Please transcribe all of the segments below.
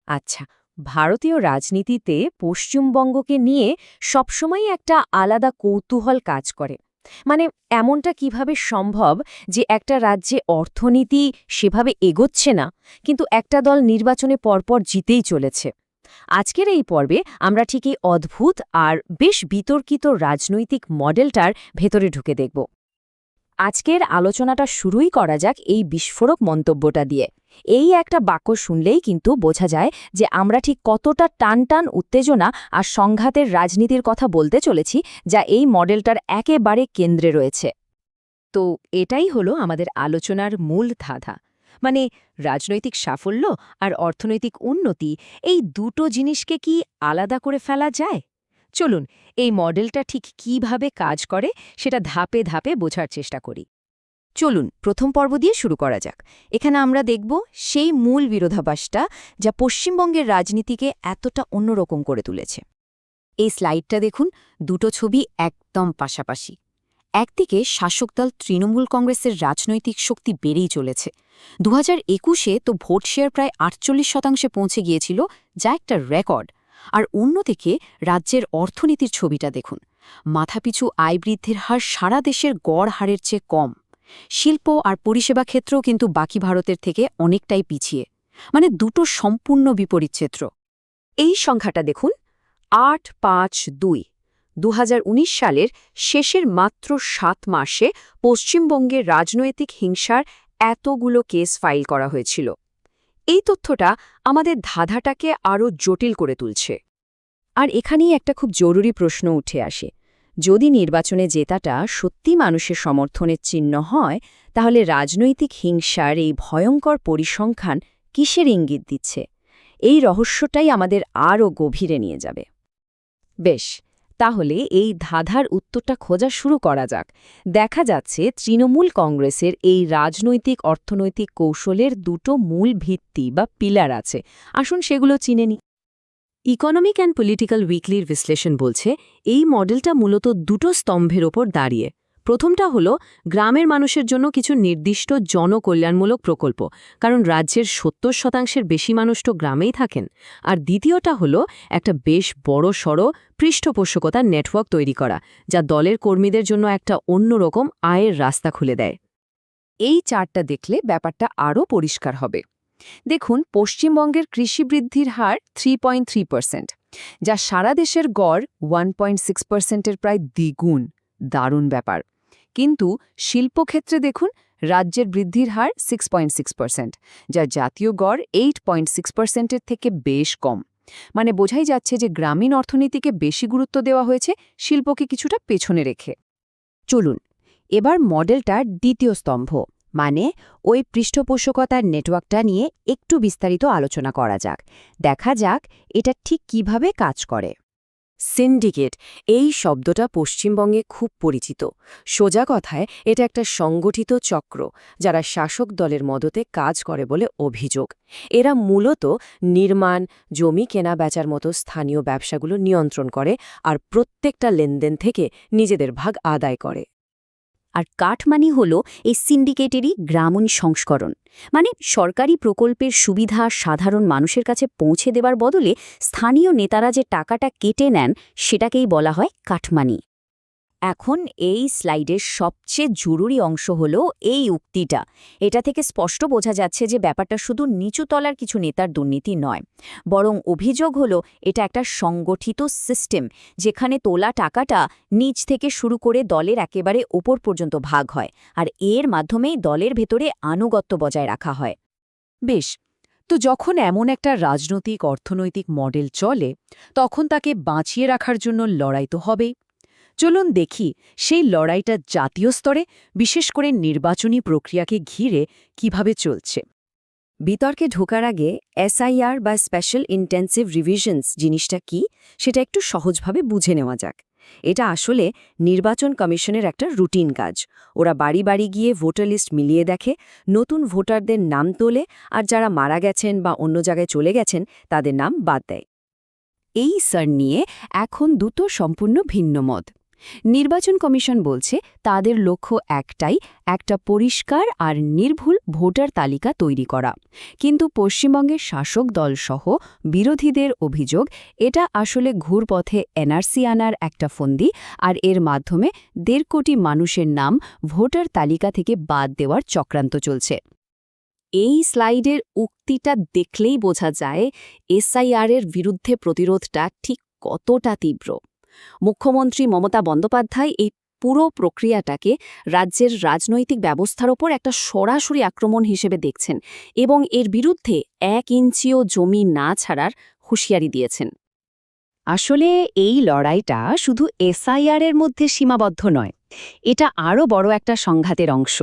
আচ্ছা, ভারতীয় রাজনীতিতে পশ্চিমবঙ্গকে নিয়ে সবসময় একটা আলাদা কৌতূহল কাজ করে। মানে এমনটা কিভাবে সম্ভব যে একটা রাজ্যে অর্থনীতি সেভাবে এগোচ্ছে না, কিন্তু একটা দল নির্বাচনে পরপর জিতেই চলেছে। আজকের এই পর্বে আমরা ঠিক এই অদ্ভুত আর বেশ বিতর্কিত রাজনৈতিক মডেলটার ভেতরে ঢুকে দেখব। আজকের আলোচনাটা শুরুই করা যাক এই বিস্ফোরক মন্তব্যটা দিয়ে। এই একটা বাক্য শুনলেই কিন্তু বোঝা যায় যে আমরা ঠিক কতটা টানটান উত্তেজনা আর সংঘাতের রাজনীতির কথা বলতে চলেছি, যা এই মডেলটার একেবারে কেন্দ্রে রয়েছে। তো এটাই হলো আমাদের আলোচনার মূল ধাঁধা। মানে রাজনৈতিক সাফল্য আর অর্থনৈতিক উন্নতি, এই দুটো জিনিসকে কি আলাদা করে ফেলা যায়? চলুন এই মডেলটা ঠিক কিভাবে কাজ করে সেটা ধাপে ধাপে বোঝার চেষ্টা করি। চলুন প্রথম পর্ব দিয়ে শুরু করা যাক। এখানে আমরা দেখব সেই মূল বিরোধাভাসটা যা পশ্চিমবঙ্গের রাজনীতিকে এতটা অন্যরকম করে তুলেছে। এই স্লাইডটা দেখুন, দুটো ছবি একদম পাশাপাশি। একদিকে শাসক দল তৃণমূল কংগ্রেসের রাজনৈতিক শক্তি বেড়েই চলেছে। 2021-এ তো ভোট শেয়ার প্রায় 48% পৌঁছে গিয়েছিল, যা একটা রেকর্ড। আর অন্যদিকে রাজ্যের অর্থনীতির ছবিটা দেখুন। মাথাপিছু আয় বৃদ্ধির হার সারা দেশের গড় হারের চেয়ে কম। শিল্প আর পরিষেবা ক্ষেত্রেও কিন্তু বাকি ভারতের থেকে অনেকটাই পিছিয়ে। মানে দুটো সম্পূর্ণ বিপরীত চিত্র। এই সংখ্যাটা দেখুন, 852। 2019 সালের শেষের মাত্র 7 মাসে পশ্চিমবঙ্গের রাজনৈতিক হিংসার এতগুলো কেস ফাইল করা হয়েছিল। এই তথ্যটা আমাদের ধাঁধাটাকে আরও জটিল করে তুলছে। আর এখানেই একটা খুব জরুরি প্রশ্ন উঠে আসে। যদি নির্বাচনে জেতাটা সত্যি মানুষের সমর্থনের চিহ্ন হয়, তাহলে রাজনৈতিক হিংসার এই ভয়ঙ্কর পরিসংখ্যান কিসের ইঙ্গিত দিচ্ছে? এই রহস্যটাই আমাদের আরও গভীরে নিয়ে যাবে। বেশ, তাহলে এই ধাঁধার উত্তরটা খোঁজা শুরু করা যাক। দেখা যাচ্ছে তৃণমূল কংগ্রেসের এই রাজনৈতিক অর্থনৈতিক কৌশলের দুটো মূল ভিত্তি বা পিলার আছে। আসুন সেগুলো চিনে নিই। ইকোনমিক অ্যান্ড পলিটিক্যাল উইকলির বিশ্লেষণ বলছে এই মডেলটা মূলত দুটো স্তম্ভের ওপর দাঁড়িয়ে। প্রথমটা হলো গ্রামের মানুষের জন্য কিছু নির্দিষ্ট জনকল্যাণমূলক প্রকল্প, কারণ রাজ্যের 70% বেশি মানুষ তো গ্রামেই থাকেন। আর দ্বিতীয়টা হলো একটা বেশ বড়সড় পৃষ্ঠপোষকতার নেটওয়ার্ক তৈরি করা, যা দলের কর্মীদের জন্য একটা অন্যরকম আয়ের রাস্তা খুলে দেয়। এই চার্টটা দেখলে ব্যাপারটা আরও পরিষ্কার হবে। দেখুন, পশ্চিমবঙ্গের কৃষি বৃদ্ধির হার 3.3%, যা সারা দেশের গড় 1.6%-এর প্রায় দ্বিগুণ। দারুণ ব্যাপার। কিন্তু শিল্পক্ষেত্রে দেখুন, রাজ্যের বৃদ্ধির হার 6.6%, যা জাতীয় গড় 8.6%-এর থেকে বেশ কম। মানে বোঝাই যাচ্ছে যে গ্রামীণ অর্থনীতিকে বেশি গুরুত্ব দেওয়া হয়েছে, শিল্পকে কিছুটা পেছনে রেখে। চলুন এবার মডেলটার দ্বিতীয় স্তম্ভ, মানে ওই পৃষ্ঠপোষকতার নেটওয়ার্কটা নিয়ে একটু বিস্তারিত আলোচনা করা যাক। দেখা যাক এটা ঠিক কিভাবে কাজ করে। সিন্ডিকেট, এই শব্দটা পশ্চিমবঙ্গে খুব পরিচিত। সোজা কথায় এটা একটা সংগঠিত চক্র, যারা শাসক দলের মদতে কাজ করে বলে অভিযোগ। এরা মূলত নির্মাণ, জমি কেনা বেচার মতো স্থানীয় ব্যবসাগুলো নিয়ন্ত্রণ করে আর প্রত্যেকটা লেনদেন থেকে নিজেদের ভাগ আদায় করে। আর কাঠমানি হল এই সিন্ডিকেটেরই গ্রামীণ সংস্করণ। মানে সরকারি প্রকল্পের সুবিধা সাধারণ মানুষের কাছে পৌঁছে দেবার বদলে স্থানীয় নেতারা যে টাকাটা কেটে নেন, সেটাকেই বলা হয় কাঠমানি। এখন এই স্লাইডের সবচেয়ে জরুরি অংশ হল এই উক্তিটা। এটা থেকে স্পষ্ট বোঝা যাচ্ছে যে ব্যাপারটা শুধু নিচুতলার কিছু নেতার দুর্নীতি নয়, বরং অভিযোগ হল এটা একটা সংগঠিত সিস্টেম, যেখানে তোলা টাকাটা নিচ থেকে শুরু করে দলের একেবারে ওপর পর্যন্ত ভাগ হয়, আর এর মাধ্যমেই দলের ভেতরে আনুগত্য বজায় রাখা হয়। বেশ, তো যখন এমন একটা রাজনৈতিক অর্থনৈতিক মডেল চলে, তখন তাকে বাঁচিয়ে রাখার জন্য লড়াই তো হবেই। চলুন দেখি সেই লড়াইটা জাতীয় স্তরে, বিশেষ করে নির্বাচনী প্রক্রিয়াকে ঘিরে কিভাবে চলছে। বিতর্কে ঢোকার আগে এসআইআর বা স্পেশাল ইন্টেন্সিভ রিভিশনস জিনিসটা কি, সেটা একটু সহজভাবে বুঝে নেওয়া যাক। এটা আসলে নির্বাচন কমিশনের একটা রুটিন কাজ। ওরা বাড়ি বাড়ি গিয়ে ভোটার লিস্ট মিলিয়ে দেখে, নতুন ভোটারদের নাম তোলে, আর যারা মারা গেছেন বা অন্য জায়গায় চলে গেছেন তাদের নাম বাদ দেয়। এই সার নিয়ে এখন দুটো সম্পূর্ণ ভিন্ন মত। নির্বাচন কমিশন বলছে তাদের লক্ষ্য একটাই, একটা পরিষ্কার আর নির্ভুল ভোটার তালিকা তৈরি করা। কিন্তু পশ্চিমবঙ্গের শাসক দলসহ বিরোধীদের অভিযোগ এটা আসলে ঘুরপথে এনআরসি আনার একটা ফন্দি, আর এর মাধ্যমে ১.৫ কোটি মানুষের নাম ভোটার তালিকা থেকে বাদ দেওয়ার চক্রান্ত চলছে। এই স্লাইডের উক্তিটা দেখলেই বোঝা যায় এসআইআর-এর বিরুদ্ধে প্রতিরোধটা ঠিক কতটা তীব্র। মুখ্যমন্ত্রী মমতা বন্দ্যোপাধ্যায় এই পুরো প্রক্রিয়াটাকে রাজ্যের রাজনৈতিক ব্যবস্থার ওপর একটা সরাসরি আক্রমণ হিসেবে দেখছেন এবং এর বিরুদ্ধে ১ ইঞ্চিও জমি না ছাড়ার হুঁশিয়ারি দিয়েছেন। আসলে এই লড়াইটা শুধু এসআইআর-এর মধ্যে সীমাবদ্ধ নয়, এটা আরও বড় একটা সংঘাতের অংশ,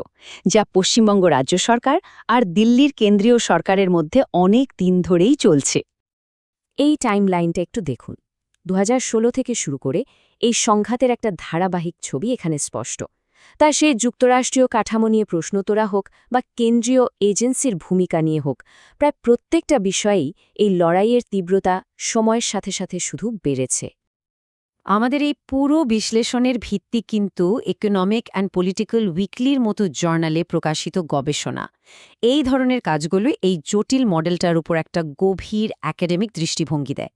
যা পশ্চিমবঙ্গ রাজ্য সরকার আর দিল্লির কেন্দ্রীয় সরকারের মধ্যে অনেক দিন ধরেই চলছে। এই টাইমলাইনটা একটু দেখুন। ২০১৬ থেকে শুরু করে এই সংঘাতের একটা ধারাবাহিক ছবি এখানে স্পষ্ট। তা সে যুক্তরাষ্ট্রীয় কাঠামো নিয়ে প্রশ্ন তোলা হোক বা কেন্দ্রীয় এজেন্সির ভূমিকা নিয়ে হোক, প্রায় প্রত্যেকটা বিষয়েই এই লড়াইয়ের তীব্রতা সময়ের সাথে সাথে শুধু বেড়েছে। আমাদের এই পুরো বিশ্লেষণের ভিত্তি কিন্তু ইকোনমিক অ্যান্ড পলিটিক্যাল উইকলির মতো জার্নালে প্রকাশিত গবেষণা। এই ধরনের কাজগুলো এই জটিল মডেলটার উপর একটা গভীর একাডেমিক দৃষ্টিভঙ্গি দেয়।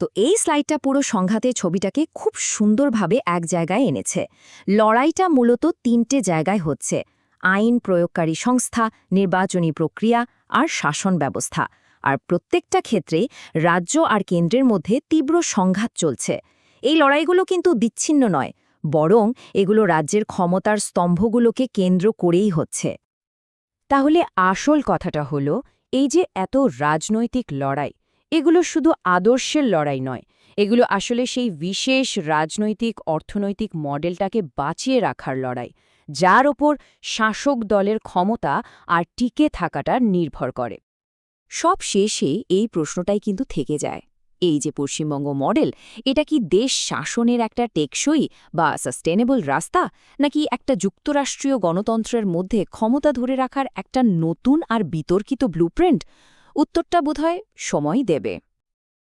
তো এই স্লাইডটা পুরো সংঘাতের ছবিটাকে খুব সুন্দরভাবে এক জায়গায় এনেছে। লড়াইটা মূলত ৩টে জায়গায় হচ্ছে: আইন প্রয়োগকারী সংস্থা, নির্বাচনী প্রক্রিয়া আর শাসন ব্যবস্থা। আর প্রত্যেকটা ক্ষেত্রে রাজ্য আর কেন্দ্রের মধ্যে তীব্র সংঘাত চলছে। এই লড়াইগুলো কিন্তু বিচ্ছিন্ন নয়, বরং এগুলো রাজ্যের ক্ষমতার স্তম্ভগুলোকে কেন্দ্র করেই হচ্ছে। তাহলে আসল কথাটা হলো, এই যে এত রাজনৈতিক লড়াই, এগুলো শুধু আদর্শের লড়াই নয়, এগুলো আসলে সেই বিশেষ রাজনৈতিক অর্থনৈতিক মডেলটাকে বাঁচিয়ে রাখার লড়াই, যার ওপর শাসক দলের ক্ষমতা আর টিকে থাকাটা নির্ভর করে। সব শেষে এই প্রশ্নটাই কিন্তু থেকে যায়, এই যে পশ্চিমবঙ্গ মডেল, এটা কি দেশ শাসনের একটা টেকসই বা সাস্টেনেবল রাস্তা, নাকি একটা যুক্তরাষ্ট্রীয় গণতন্ত্রের মধ্যে ক্ষমতা ধরে রাখার একটা নতুন আর বিতর্কিত ব্লুপ্রিন্ট? উত্তরটা বোধহয় সময় দেবে।